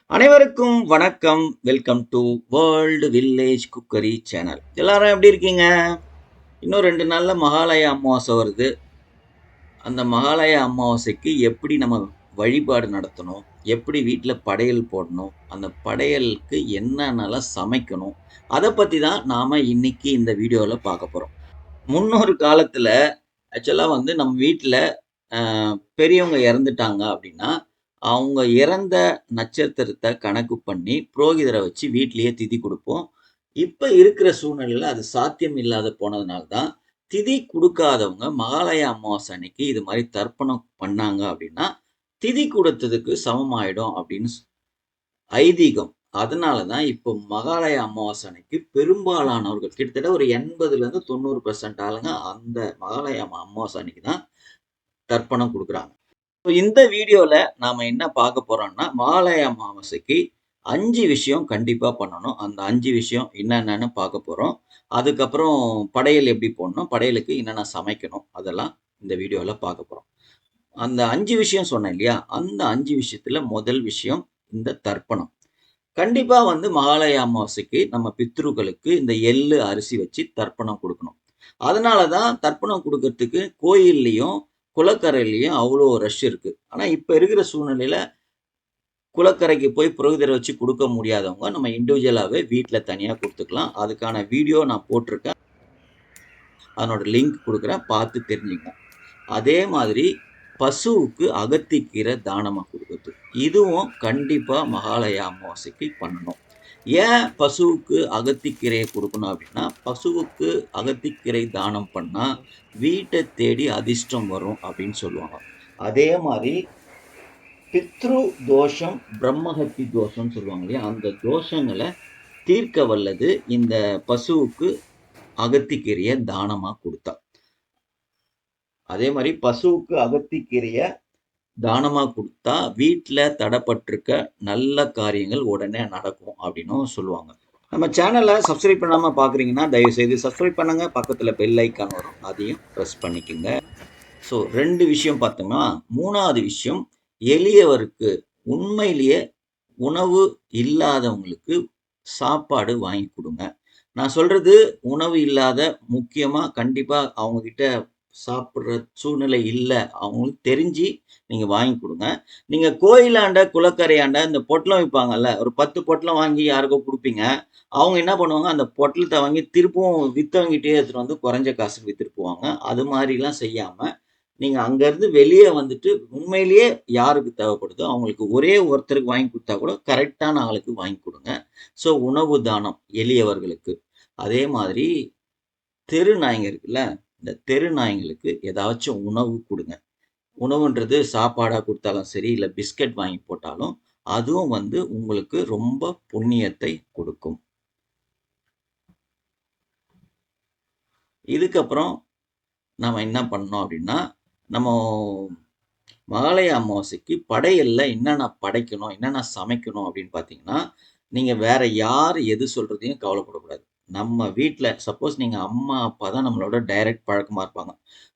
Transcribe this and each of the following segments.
அனைவருக்கும் வணக்கம். Welcome to world village cookery channel. எல்லாரும் எப்படி இருக்கீங்க? இன்னும் 2 நாள்ல மகாலய அமாவாசை வருது. அந்த மகாலய அமாவாசைக்கு எப்படி நம்ம வழிபாடு நடத்தணும்? எப்படி வீட்ல படையல் போடணும்? அந்த படையலுக்கு என்னென்னலாம் சமைக்கணும்? அத பத்தி தான் நாம இன்னைக்கு இந்த வீடியோல பார்க்க போறோம். முன்னொரு காலத்துல ஆக்சுவலா நம்ம வீட்ல அ பெரியவங்க இறந்துட்டாங்க அப்படின்னா, அவங்க இறந்த நட்சத்திரத்த கணக்கு பண்ணி, புரோகிதர வச்சு வீட்லயே திதி குடுப்போம். இப்ப இருக்கிற சூழ்நிலையில அது சாத்தியம் இல்லாத போனதுனால தான், திதி குடுக்காதவங்க மகாலய அமாவாசை அன்னைக்கு இது மாரி தர்ப்பணம் பண்ணாங்க அப்படின்னா, திதி குடுத்ததுக்கு சமமாயிடும் அப்படின்னு ஐதீகம். அதனால தான் இப்போ மகாலய அமாவாசை அன்னைக்கு பெரும்பாலானவர்கள் கிட்டத்தட்ட ஒரு 80லேருந்து 90% ஆளுங்க அந்த மகாலய அமாவாசை அன்னைக்கு தான் தர்ப்பணம் குடுக்குறாங்க. இப்போ இந்த வீடியோல நாம என்ன பார்க்க போறோம்னா, மகாலய அமாவாசைக்கு 5 விஷயம் கண்டிப்பா பண்ணணும். அந்த 5 விஷயம் என்னென்னன்னு பார்க்க போறோம். அதுக்கப்புறம் படையல் எப்படி போடணும்? படையலுக்கு என்னென்ன சமைக்கணும்? அதெல்லாம் இந்த வீடியோல பார்க்க போறோம். அந்த 5 விஷயம் சொன்னேன் இல்லையா? அந்த 5 விஷயத்துல முதல் விஷயம் இந்த தர்ப்பணம். கண்டிப்பா மகாலய அமாவாசைக்கு நம்ம பித்ருக்களுக்கு இந்த எள்ளு, அரிசி வச்சு தர்ப்பணம் குடுக்கணும். அதனால தான் தர்ப்பணம் குடுக்கறதுக்கு கோயில்லயும், குளக்கரையிலயும் அவ்ளோ ரஷ் இருக்கு. ஆனா இப்ப இருக்கிற சூழ்நிலையில குளக்கரைக்கு போய் புரோகிதர வச்சு குடுக்க முடியாதவங்க, நம்ம இண்டிவிஜுவலாவே வீட்ல தனியா குடுத்துக்கலாம். அதுக்கான வீடியோ நான் போட்டிருக்கேன். அதனோட லிங்க் குடுக்குறேன். பார்த்து தெரிஞ்சுக்கங்க. அதே மாதிரி பசுவுக்கு அகத்திக்கீரை தானமா குடுக்குறது. இதுவும் கண்டிப்பா மகாலய அமாவாசைக்கு பண்ணணும். ஏன் பசுவுக்கு அகத்திக்கீரைய குடுக்கணும் அப்டின்னா, பசுவுக்கு அகத்திக்கீரை தானம் பண்ணா, வீட்ட தேடி அதிர்ஷ்டம் வரும் அப்டின்னு சொல்லுவாங்க. அதே மாரி பித்ரு தோஷம், பிரம்மஹத்தி தோஷம்னு சொல்லுவாங்க இல்லையா? அந்த தோஷங்கள தீர்க்க வல்லது இந்த பசுவுக்கு அகத்திக்கீரைய தானமா குடுத்தா. அதே மாரி பசுவுக்கு அகத்திக்கீரைய தானமா குடுத்தா, வீட்ல தடப்பட்டிருக்க நல்ல காரியங்கள் உடனே நடக்கும் அப்டின்னும் சொல்லுவாங்க. நம்ம சேனல சப்ஸ்கிரைப் பண்ணாம பார்க்குறீங்கன்னா, தயவுசெய்து சப்ஸ்கிரைப் பண்ணுங்க. பக்கத்துல பெல் ஐகான் வரும். அதையும் பிரஸ் பண்ணிக்கங்க. ஸோ 2 விஷயம் பார்த்தோமா, 3வது விஷயம் எளியவருக்கு உண்மையிலேயே உணவு இல்லாதவங்களுக்கு சாப்பாடு வாங்கி குடுங்க. நான் சொல்றது உணவு இல்லாத முக்கியமா கண்டிப்பா அவங்க கிட்ட சாப்பிடுற சூழ்நிலை இல்ல. அவங்களுக்கு தெரிஞ்சு நீங்க வாங்கி குடுங்க. நீங்க கோயிலாண்ட, குளக்கரையாண்ட இந்த பொட்டலம் விப்பாங்கல்ல, ஒரு 10 பொட்டலம் வாங்கி யாருக்கோ குடுப்பீங்க. அவங்க என்ன பண்ணுவாங்க, அந்த பொட்டலத்த வாங்கி திருப்பவும் வித்தவங்கிட்டயே எடுத்துட்டு வந்து குறைஞ்ச காசுக்கு வித்துட்டு போவாங்க. அது மாரிலாம் செய்யாம, நீங்க அங்கருந்து வெளிய வந்துட்டு உண்மையிலேயே யாருக்கு தேவைப்படுதோ, அவங்களுக்கு ஒரே ஒருத்தருக்கு வாங்கி குடுத்தா கூட கரெக்ட்டான ஆளுக்கு வாங்கி குடுங்க. ஸோ உணவு தானம் எளியவர்களுக்கு. அதே மாதிரி தெரு நாய்ங்க இருக்குல்ல, இந்த தெரு நாய்ங்களுக்கு ஏதாச்சும் உணவு குடுங்க. உணவுன்றது சாப்பாடா குடுத்தாலும் சரி, இல்ல பிஸ்கட் வாங்கி போட்டாலும், அதுவும் உங்களுக்கு ரொம்ப புண்ணியத்தை கொடுக்கும். இதுக்கப்புறம் நாம என்ன பண்ணோம் அப்டின்னா, நம்ம மகாலய அமாவாசைக்கு படையல்ல என்னென்ன படைக்கணும், என்னென்ன சமைக்கணும் அப்படின்னு பார்த்தீங்கன்னா, நீங்க வேற யார் எது சொல்றதையும் கவலைப்படக்கூடாது. நம்ம வீட்ல சப்போஸ் நீங்க அம்மா, அப்பா தான் நம்மளோட டைரக்ட் பழக்கமா இருப்பாங்க.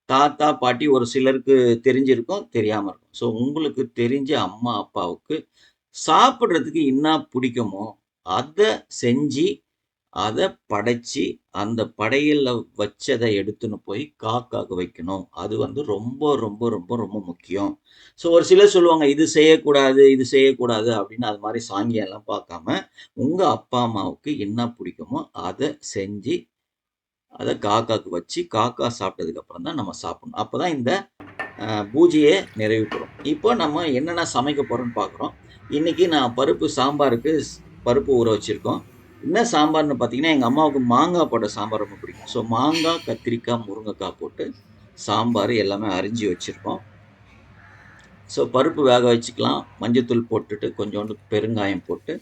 தாத்தா, பாட்டி ஒரு சிலருக்கு தெரிஞ்சிருக்கும், தெரியாம இருக்கும். ஸோ உங்களுக்கு தெரிஞ்ச அம்மா, அப்பாவுக்கு சாப்பிடுறதுக்கு என்ன பிடிக்குமோ, அத செஞ்சு அத படைச்சு, அந்த படையல்ல வச்சத எடுத்துன்னு போய் காக்காக்கு வைக்கணும். அது ரொம்ப, ரொம்ப, ரொம்ப, ரொம்ப முக்கியம். ஸோ ஒரு சிலர் சொல்லுவாங்க, "இது செய்யக்கூடாது, இது செய்யக்கூடாது" அப்படின்னு அது மாரி சாங்கியம்லாம் பார்க்காம, உங்க அப்பா, அம்மாவுக்கு என்ன பிடிக்குமோ அத செஞ்சு, அத காக்காக்கு வச்சு, காக்கா சாப்பிட்டதுக்கு அப்புறம் தான் நம்ம சாப்பிடணும். அப்பதான் இந்த பூஜையே நிறைவு பெறும். இப்போ நம்ம என்னென்ன சமைக்க போறோம்ன்னு பார்க்குறோம். இன்னைக்கு நான் பருப்பு சாம்பாருக்கு பருப்பு ஊற வச்சிருக்கோம். என்ன சாம்பார்ன்னு பார்த்தீங்கன்னா, எங்க அம்மாவுக்கு மாங்கா போட்ட சாம்பார் ரொம்ப பிடிக்கும். ஸோ மாங்கா, கத்திரிக்காய், முருங்கைக்காய் போட்டு சாம்பார் எல்லாமே அரிஞ்சு வச்சிருக்கோம். ஸோ பருப்பு வேக வச்சுக்கலாம். மஞ்சத்தூள் போட்டுட்டு கொஞ்சோண்டு பெருங்காயம் போட்டு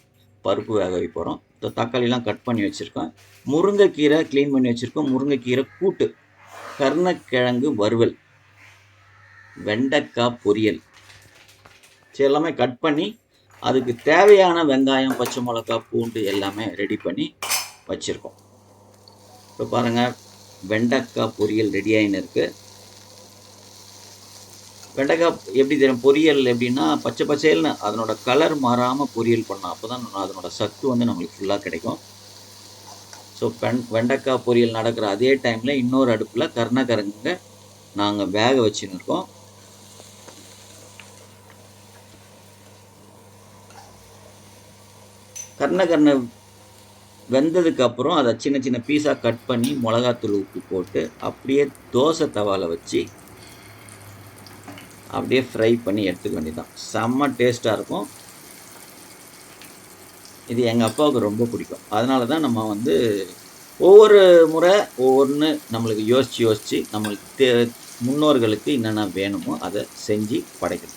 பருப்பு வேக வைக்க போறோம். தக்காளிலாம் கட் பண்ணி வச்சிருக்கேன். முருங்கைக்கீரை கிளீன் பண்ணி வச்சிருக்கோம். முருங்கைக்கீரை கூட்டு, கருணக்கிழங்கு வறுவல், வெண்டைக்காய் பொரியல். சரி எல்லாமே கட் பண்ணி, அதுக்கு தேவையான வெங்காயம், பச்சை மிளகாய், பூண்டு எல்லாமே ரெடி பண்ணி வச்சிருக்கோம். இப்போ பாருங்க, வெண்டைக்காய் பொரியல் ரெடி ஆயின்னு இருக்கு. வெண்டைக்காய் எப்படி தெரியும் பொரியல் எப்படின்னா பச்சை பச்சைல்னு அதனோட கலர் மாறாமல் பொரியல் பண்ணோம். அப்போ தான் அதனோட சத்து வந்து நம்மளுக்கு ஃபுல்லாக கிடைக்கும். ஸோ வெண்டைக்காய் பொரியல் நடக்கிற அதே டைமில் இன்னொரு அடுப்பில் கருணக்கிழங்க நாங்கள் வேக வச்சுன்னு இருக்கோம். கருணக்கிழங்கு வெந்ததுக்கு அப்புறம் அதை சின்ன சின்ன பீஸாக கட் பண்ணி மிளகாத்தூள் உப்பு போட்டு அப்படியே தோசை தவாவில் வச்சு அப்படியே ஃப்ரை பண்ணி எடுத்துக்க வேண்டியதுதான். செம்ம டேஸ்ட்டாக இருக்கும். இது எங்கள் அப்பாவுக்கு ரொம்ப பிடிக்கும். அதனால தான் நம்ம வந்து ஒவ்வொரு முறை ஒவ்வொன்று நம்மளுக்கு யோசித்து நம்மளுக்கு முன்னோர்களுக்கு என்னென்ன வேணுமோ அதை செஞ்சு படைக்கணும்.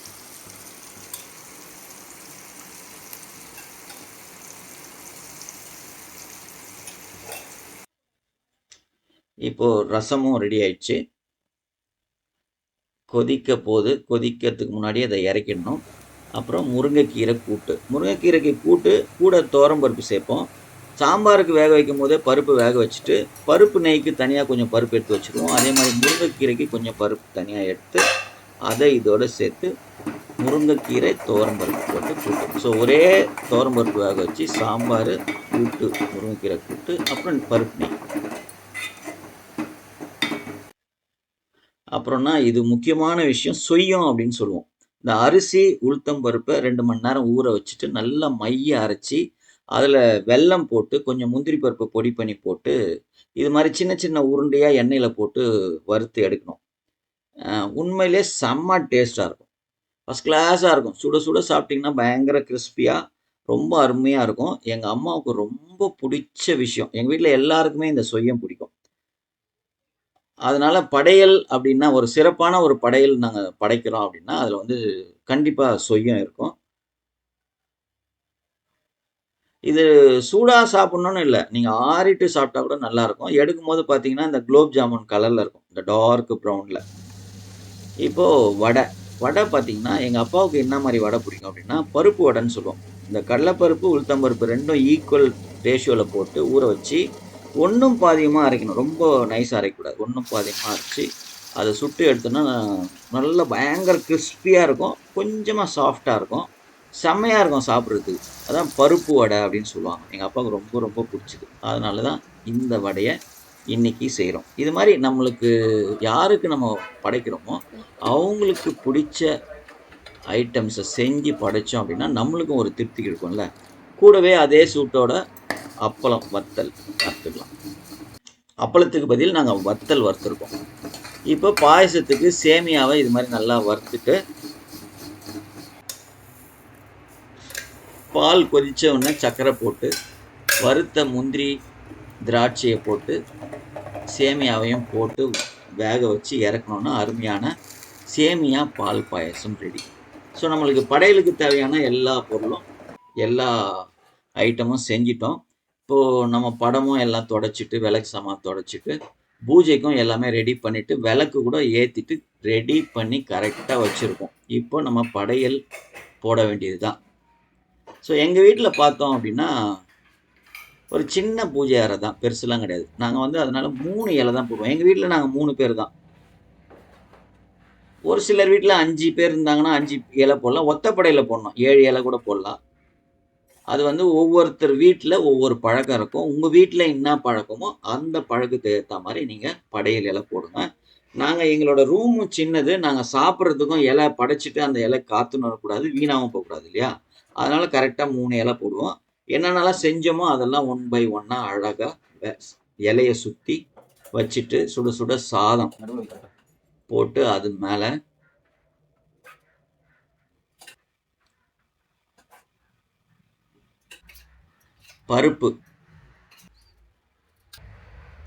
இப்போது ரசமும் ரெடி ஆயிடுச்சு. கொதிக்கிறதுக்கு முன்னாடி அதை இறக்கிடணும். அப்புறம் முருங்கைக்கீரை கூட்டு. முருங்கைக்கீரைக்கு கூட்டு கூட பருப்பு சேர்ப்போம். சாம்பாருக்கு வேக வைக்கும் போதே பருப்பு வேக வச்சுட்டு பருப்பு நெய்க்கு தனியாக கொஞ்சம் பருப்பு எடுத்து வச்சுருவோம். அதே மாதிரி முருங்கைக்கீரைக்கு கொஞ்சம் பருப்பு தனியாக எடுத்து அதை இதோடு சேர்த்து முருங்கைக்கீரை பருப்பு போட்டு கூட்டு. ஸோ ஒரே பருப்பு வேக வச்சு சாம்பார், கூட்டு, முருங்கைக்கீரை கூட்டு, அப்புறம் பருப்பு நெய். அப்புறம்னா இது முக்கியமான விஷயம் சொய்யம் அப்படின்னு சொல்லுவோம். இந்த அரிசி உளுத்தம் பருப்பை 2 மணி நேரம் ஊற வச்சுட்டு நல்லா மைய அரைச்சி அதில் வெல்லம் போட்டு கொஞ்சம் முந்திரி பருப்பை பொடி பண்ணி போட்டு இது மாதிரி சின்ன சின்ன உருண்டையாக எண்ணெயில் போட்டு வறுத்து எடுக்கணும். உண்மையிலே செம்ம டேஸ்ட்டாக இருக்கும். ஃபஸ்ட் கிளாஸாக இருக்கும். சுட சுட சாப்பிட்டிங்கன்னா பயங்கர கிறிஸ்பியாக ரொம்ப அருமையாக இருக்கும். எங்கள் அம்மாவுக்கு ரொம்ப பிடிச்ச விஷயம். எங்கள் வீட்டில் எல்லாருக்குமே இந்த சொய்யம் பிடிக்கும். அதனால படையல் அப்படின்னா ஒரு சிறப்பான ஒரு படையல் நாங்கள் படைக்கிறோம் அப்படின்னா அதில் வந்து கண்டிப்பாக சொய்யம் இருக்கும். இது சூடாக சாப்பிட்ணுன்னு இல்லை, நீங்கள் ஆறிட்டு சாப்பிட்டா கூட நல்லாயிருக்கும். எடுக்கும்போது பார்த்தீங்கன்னா இந்த குலோப் ஜாமுன் கலரில் இருக்கும், இந்த டார்க் ப்ரௌனில். இப்போது வடை பார்த்தீங்கன்னா எங்கள் அப்பாவுக்கு என்ன மாதிரி வடை பிடிக்கும் அப்படின்னா பருப்பு வடைன்னு சொல்லுவோம். இந்த கடலைப்பருப்பு உளுத்தம்பருப்பு ரெண்டும் ஈக்குவல் ரேஷியோவில் போட்டு ஊற வச்சு ஒன்றும் பாதியமாக அரைக்கணும். ரொம்ப நைஸாக அரைக்கக்கூடாது. ஒன்றும் பாதியமாக அரைச்சி அதை சுட்டு எடுத்தோன்னா நல்லா பயங்கர கிறிஸ்பியாக இருக்கும். கொஞ்சமாக சாஃப்டாக இருக்கும். செம்மையாக இருக்கும் சாப்பிட்றதுக்கு. அதான் பருப்பு வடை அப்படின்னு சொல்லுவாங்க. எங்கள் அப்பாவுக்கு ரொம்ப ரொம்ப பிடிச்சிது. அதனால தான் இந்த வடையை இன்றைக்கி செய்கிறோம். இது மாதிரி நம்மளுக்கு யாருக்கு நம்ம படைக்கிறோமோ அவங்களுக்கு பிடிச்ச ஐட்டம்ஸை செஞ்சு படைத்தோம் அப்படின்னா நம்மளுக்கும் ஒரு திருப்தி இருக்கும்ல. கூடவே அதே சூட்டோட அப்பளம் வத்தல் வறுத்துக்கலாம். அப்பளத்துக்கு பதில் நாங்கள் வத்தல் வறுத்துருக்கோம். இப்போ பாயசத்துக்கு சேமியாவை இது மாதிரி நல்லா வறுத்துட்டு பால் கொதித்த உடனே சர்க்கரை போட்டு வறுத்த முந்திரி திராட்சையை போட்டு சேமியாவையும் போட்டு வேக வச்சு இறக்கணுன்னா அருமையான சேமியா பால் பாயசம் ரெடி. ஸோ நம்மளுக்கு படையலுக்கு தேவையான எல்லா பொருளும் எல்லா ஐட்டமும் செஞ்சிட்டோம். இப்போது நம்ம படமும் எல்லாம் தொடச்சிட்டு விளக்கு சாமான் தொடச்சிட்டு பூஜைக்கும் எல்லாமே ரெடி பண்ணிவிட்டு விளக்கு கூட ஏற்றிட்டு ரெடி பண்ணி கரெக்டாக வச்சுருக்கோம். இப்போ நம்ம படையல் போட வேண்டியது தான். ஸோ எங்கள் வீட்டில் பார்த்தோம் அப்படின்னா ஒரு சின்ன பூஜை அறை தான், பெருசுலாம் கிடையாது. நாங்கள் வந்து அதனால் 3 இலை தான் போடுவோம். எங்கள் வீட்டில் நாங்கள் 3 பேர் தான். ஒரு சிலர் வீட்டில் 5 பேர் இருந்தாங்கன்னா 5 இலை போடலாம். ஒத்தப்படையில் போடணும், 7 இலை கூட போடலாம். அது வந்து ஒவ்வொருத்தர் வீட்டில் ஒவ்வொரு பழக்கம் இருக்கும். உங்கள் வீட்டில் என்ன பழக்கமோ அந்த பழக்கத்துக்கு ஏற்ற மாதிரி நீங்கள் படையல் இலை போடுங்க. நாங்கள் எங்களோட ரூமும் சின்னது. நாங்கள் சாப்பிட்றதுக்கும் இலை படைச்சிட்டு அந்த இலை காற்றுன்னு வரக்கூடாது, வீணாகவும் போகக்கூடாது இல்லையா? அதனால் கரெக்டாக 3 இலை போடுவோம். என்னென்னலாம் செஞ்சோமோ அதெல்லாம் 1 பை 1 அழகாக இலையை சுற்றி வச்சுட்டு சுட சுட சாதம் போட்டு அது மேலே பருப்பு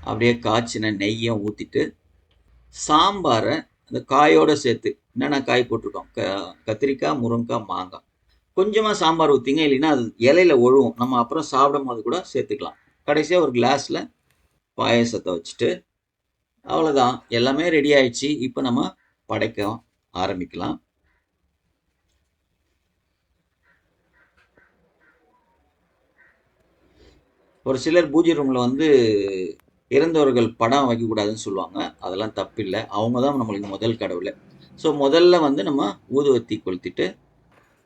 அப்படியே காய்ச்சின நெய்யும் ஊற்றிட்டு சாம்பாரை அந்த காயோடு சேர்த்து என்னென்ன காய் போட்டிருக்கோம், கத்திரிக்காய், முருங்கைக்காய், மாங்காய், கொஞ்சமாக சாம்பார் ஊற்றிங்க. இல்லைன்னா அது இலையில ஒழுவும். நம்ம அப்புறம் சாப்பிடும் போது கூட சேர்த்துக்கலாம். கடைசியாக ஒரு கிளாஸில் பாயசத்தை வச்சுட்டு அவ்வளோதான், எல்லாமே ரெடி ஆயிடுச்சு. இப்போ நம்ம படைக்க ஆரம்பிக்கலாம். ஒரு சிலர் பூஜை ரூமில் வந்து இறந்தவர்கள் படம் வைக்கக்கூடாதுன்னு சொல்லுவாங்க. அதெல்லாம் தப்பில்லை. அவங்க தான் நம்மளுக்கு முதல் கடவுள். ஸோ முதல்ல வந்து நம்ம ஊதுவத்தி கொளுத்திட்டு,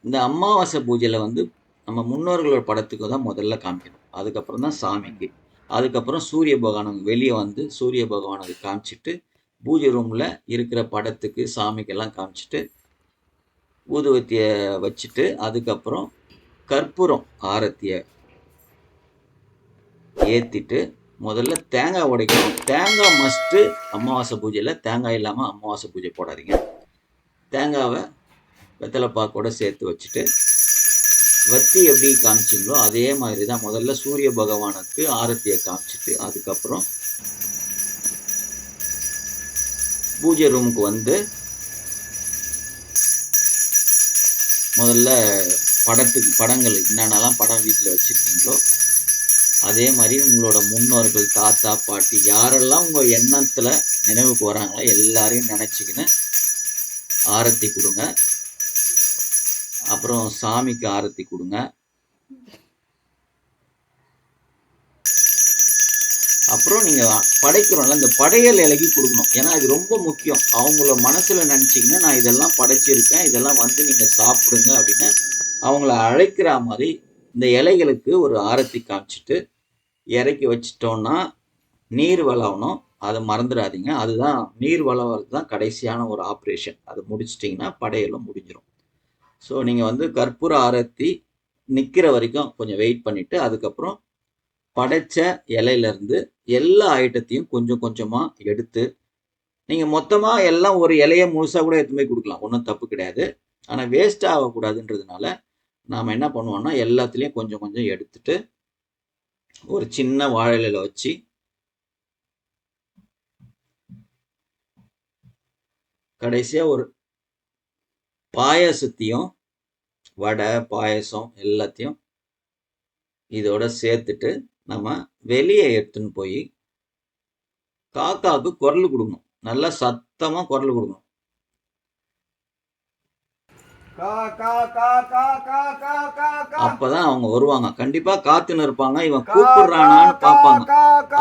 இந்த அமாவாசை பூஜையில் வந்து நம்ம முன்னோர்களோட படத்துக்கு தான் முதல்ல காமிக்கணும். அதுக்கப்புறம் தான் சாமிக்கு. அதுக்கப்புறம் சூரிய பகவானுக்கு வெளியே வந்து சூரிய பகவானுக்கு காமிச்சிட்டு, பூஜை ரூமில் இருக்கிற படத்துக்கு சாமிக்கெல்லாம் காமிச்சிட்டு, ஊதுவத்தியை வச்சுட்டு, அதுக்கப்புறம் கற்பூரம் ஆரத்தியை ஏற்றிட்டு, முதல்ல தேங்காய் உடைக்கணும். தேங்காய் மஸ்ட்டு அமாவாசை பூஜையில். தேங்காய் இல்லாமல் அமாவாசை பூஜை போடாதீங்க. தேங்காவை வெத்தலைப்பாக்கோட சேர்த்து வச்சுட்டு, வத்தி எப்படி காமிச்சிங்களோ அதே மாதிரி தான் முதல்ல சூரிய பகவானுக்கு ஆரத்தியை காமிச்சிட்டு, அதுக்கப்புறம் பூஜை ரூமுக்கு வந்து முதல்ல படங்கள் என்னென்னலாம் படம் வீட்டில் வச்சுருக்கீங்களோ அதே மாதிரி உங்களோட முன்னோர்கள், தாத்தா, பாட்டி யாரெல்லாம் உங்கள் எண்ணத்தில் நினைவுக்கு வராங்களோ எல்லாரையும் நினச்சிக்கின்னு ஆரத்தி கொடுங்க. அப்புறம் சாமிக்கு ஆரத்தி கொடுங்க. அப்புறம் நீங்கள் படைக்கிறோம்ல, இந்த படையல் இலைக்கு கொடுக்கணும். ஏன்னா இது ரொம்ப முக்கியம். அவங்கள மனசில் நினச்சிங்கன்னா நான் இதெல்லாம் படைச்சிருக்கேன், இதெல்லாம் வந்து நீங்கள் சாப்பிடுங்க அப்படின்னு அவங்கள அழைக்கிற மாதிரி இந்த இலைகளுக்கு ஒரு ஆரத்தி காமிச்சிட்டு இறக்கி வச்சிட்டோன்னா நீர் வளவணும். அதை மறந்துடாதீங்க. அதுதான் நீர் வளவது தான் கடைசியான ஒரு ஆப்ரேஷன். அதை முடிச்சிட்டிங்கன்னா படையலும் முடிஞ்சிடும். ஸோ நீங்கள் வந்து கற்பூர ஆரத்தி நிற்கிற வரைக்கும் கொஞ்சம் வெயிட் பண்ணிவிட்டு, அதுக்கப்புறம் படைச்ச இலையிலேருந்து எல்லா ஐட்டத்தையும் கொஞ்சம் கொஞ்சமாக எடுத்து, நீங்கள் மொத்தமாக எல்லாம் ஒரு இலையை முழுசாக கூட எடுத்து போய் கொடுக்கலாம், ஒன்றும் தப்பு கிடையாது. ஆனால் வேஸ்ட் ஆகக்கூடாதுன்றதுனால நாம் என்ன பண்ணுவோம்னா எல்லாத்துலேயும் கொஞ்சம் கொஞ்சம் எடுத்துட்டு ஒரு சின்ன வாழை இலையில வச்சு கடைசியாக ஒரு பாயாசத்தையும் வடை பாயசம் எல்லாத்தையும் இதோட சேர்த்துட்டு நம்ம வெளியே எடுத்துன்னு போய் காக்காவுக்கு குரல் கொடுக்கணும். நல்லா சத்தமாக குரல் கொடுக்கணும். அப்பதான் அவங்க வருவாங்க. கண்டிப்பா காத்துன்னு இருப்பாங்க, இவன் கூப்பிடுறானான்னு பார்ப்பாங்க.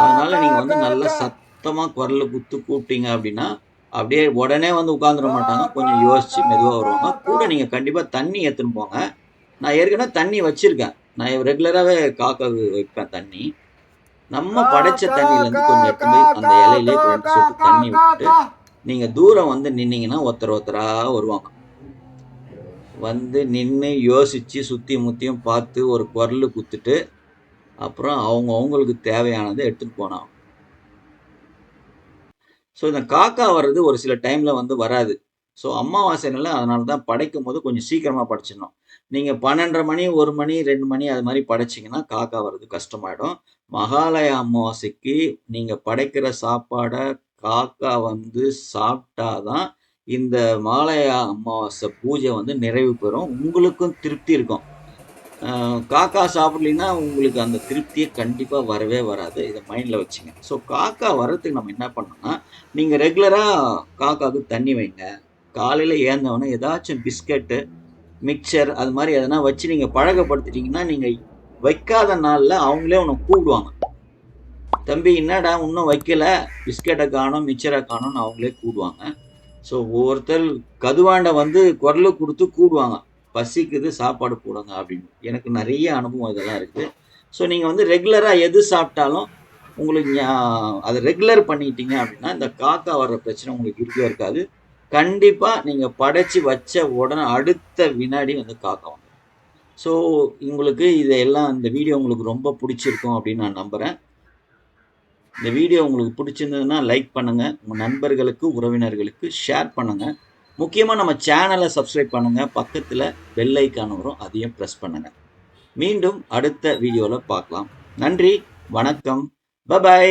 அதனால நீங்க வந்து நல்லா சத்தமா குரல் குத்து கூப்பிட்டீங்க அப்படின்னா அப்படியே உடனே வந்து உட்காந்துட மாட்டாங்க. கொஞ்சம் யோசிச்சு மெதுவாக வருவாங்க. கூட நீங்க கண்டிப்பா தண்ணி எடுத்துன்னு போங்க. நான் ஏற்கனவே தண்ணி வச்சிருக்கேன். நான் ரெகுலராகவே காக்காவுக்கு வைப்பேன் தண்ணி. நம்ம படைச்ச தண்ணியிலேருந்து கொஞ்சம் எடுத்து போய் அந்த இலையிலே 2 சொட்டு தண்ணி விட்டு நீங்க தூரம் வந்து நின்னீங்கன்னா ஒருத்தரா வருவாங்க. வந்து நின்று யோசித்து சுற்றி முற்றியும் பார்த்து ஒரு குரல் குத்துட்டு அப்புறம் அவங்களுக்கு தேவையானதை எடுத்துகிட்டு போனாங்க. ஸோ இந்த காக்கா வர்றது ஒரு சில டைமில் வந்து வராது. ஸோ அமாவாசைனால அதனால தான் படைக்கும் போது கொஞ்சம் சீக்கிரமாக படைச்சிடணும். நீங்கள் 12:30 மணி 1 மணி 2 மணி அது மாதிரி படைச்சிங்கன்னா காக்கா வர்றது கஷ்டமாயிடும். மகாலய அமாவாசைக்கு நீங்கள் படைக்கிற சாப்பாடை காக்கா வந்து சாப்பிட்டாதான் இந்த மகாலய அமாவாசை பூஜை வந்து நிறைவு பெறும். உங்களுக்கும் திருப்தி இருக்கும். காக்கா சாப்பிட்லின்னா உங்களுக்கு அந்த திருப்தியே கண்டிப்பாக வரவே வராது. இதை மைண்டில் வச்சுங்க. ஸோ காக்கா வர்றதுக்கு நம்ம என்ன பண்ணோம்னா, நீங்கள் ரெகுலராக காக்காவுக்கு தண்ணி வைங்க. காலையில் ஏந்தவொடனே ஏதாச்சும் பிஸ்கட்டு, மிக்சர் அது மாதிரி எதனா வச்சு நீங்கள் பழக்கப்படுத்திட்டீங்கன்னா, நீங்கள் வைக்காத நாளில் அவங்களே உன்னை கூப்பிடுவாங்க. தம்பி என்னடா இன்னும் வைக்கல, பிஸ்கட்டை காணோம், மிக்சரை காணோம்னு அவங்களே கூடுவாங்க. ஸோ ஒவ்வொருத்தர் கதுவாண்ட வந்து குரல் கொடுத்து கூடுவாங்க, பசிக்குது சாப்பாடு போடுங்க அப்படின்னு. எனக்கு நிறைய அனுபவம் இதெல்லாம் இருக்குது. ஸோ நீங்கள் வந்து ரெகுலராக எது சாப்பிட்டாலும் உங்களுக்கு அதை ரெகுலர் பண்ணிட்டீங்க அப்படின்னா இந்த காக்கா வர்ற பிரச்சனை உங்களுக்கு இருக்கவே இருக்காது. கண்டிப்பாக நீங்கள் படைச்சி வச்ச உடனே அடுத்த வினாடி வந்து காக்கா வந்துடும். ஸோ உங்களுக்கு இதெல்லாம் இந்த வீடியோ உங்களுக்கு ரொம்ப பிடிச்சிருக்கும் அப்படின்னு நான் நம்புகிறேன். இந்த வீடியோ உங்களுக்கு பிடிச்சிருந்ததுன்னா லைக் பண்ணுங்கள், உங்கள் நண்பர்களுக்கு உறவினர்களுக்கு ஷேர் பண்ணுங்கள். முக்கியமாக நம்ம சேனலை சப்ஸ்கிரைப் பண்ணுங்கள். பக்கத்தில் பெல் ஐக்கான் வரும், அதையும் ப்ரெஸ் பண்ணுங்கள். மீண்டும் அடுத்த வீடியோவில் பார்க்கலாம். நன்றி, வணக்கம், பை.